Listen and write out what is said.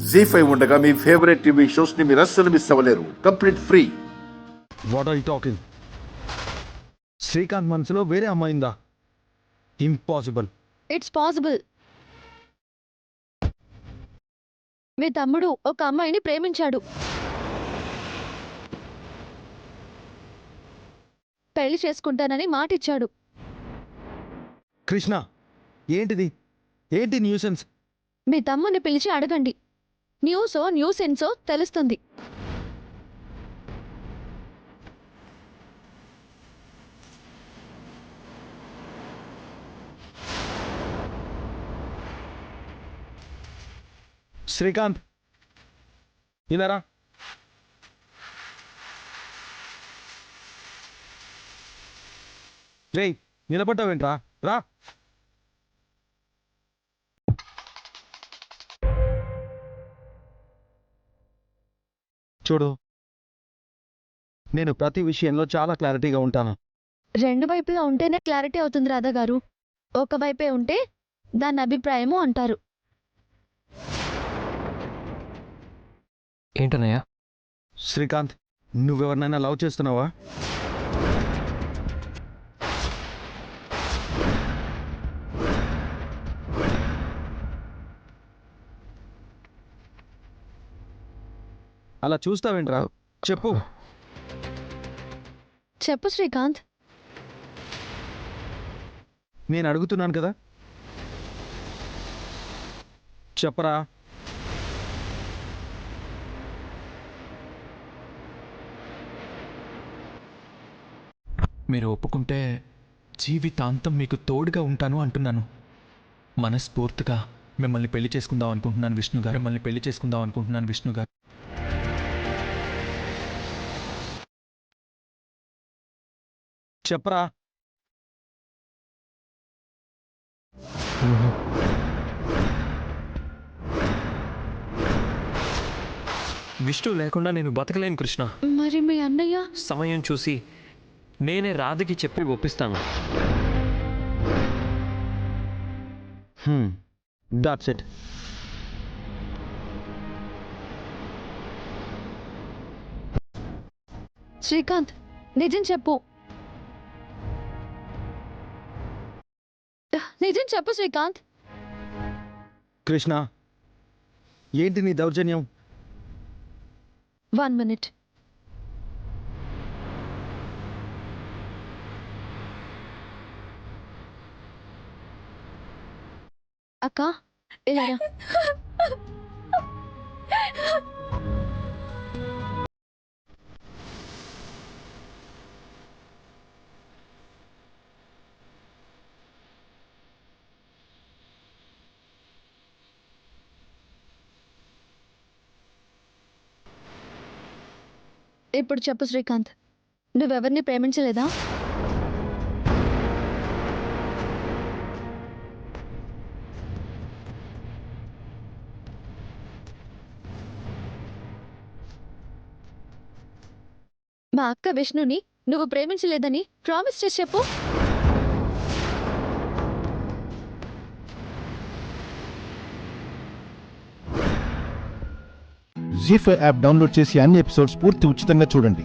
జీ5 ఉండగా మీ favourite TV shows ని మీరు అస్సలు మిస్ అవ్వలేరు. Complete free. What are you talking? Srikanth మనసులో వేరే అమ్మాయిందా? ఇంపాసిబుల్. It's possible. మీ తమ్ముడు ఒక అమ్మాయిని ప్రేమించాడు. పెళ్లి చేసుకుంటానని మాటిచ్చాడు. కృష్ణ, ఏంటి న్యూసెన్స్? మీ తమ్ముని పిలిచి అడగండి. న్యూసో న్యూసెన్సో తెలుస్తుంది. శ్రీకాంత్, ఇలారా. రేయ్, నిలబడ్డావేంట్రా? రా. చూడు, నేను ప్రతి విషయంలో చాలా క్లారిటీగా ఉంటాను. రెండు వైపులా ఉంటేనే క్లారిటీ అవుతుంది రాధా గారు. ఒక వైపే ఉంటే దాని అభిప్రాయము అంటారు. ఏంటన్నయ్య? శ్రీకాంత్, నువ్వెవరినైనా లవ్ చేస్తున్నావా? అలా చూస్తావేంట్రా? చెప్పు. చెప్పు శ్రీకాంత్. నేను అడుగుతున్నాను కదా, చెప్పరా. మీరు ఒప్పుకుంటే జీవితాంతం మీకు తోడుగా ఉంటాను అంటున్నాను. మనస్ఫూర్తిగా మిమ్మల్ని పెళ్లి చేసుకుందాం అనుకుంటున్నాను విష్ణు గారు. చెప్పరా. విష్ణు లేకుండా నేను బతకలేను కృష్ణ. మరి మీ అన్నయ్య? సమయం చూసి నేనే రాధకి చెప్పి ఒప్పిస్తాను. That's it. శ్రీకాంత్, నిజం చెప్పు. నిజం చెప్పు శ్రీకాంత్. కృష్ణ, ఏంటి నీ దౌర్జన్యం? 1 minute. అక్క, ఇలా రా. ఇప్పుడు చెప్పు శ్రీకాంత్, నువ్వెవరిని ప్రేమించలేదా? మా అక్క విష్ణుని నువ్వు ప్రేమించలేదని ప్రామిస్ చేసి చెప్పు. జీ5 యాప్ డౌన్లోడ్ చేసి అన్ని ఎపిసోడ్స్ పూర్తి ఉచితంగా చూడండి.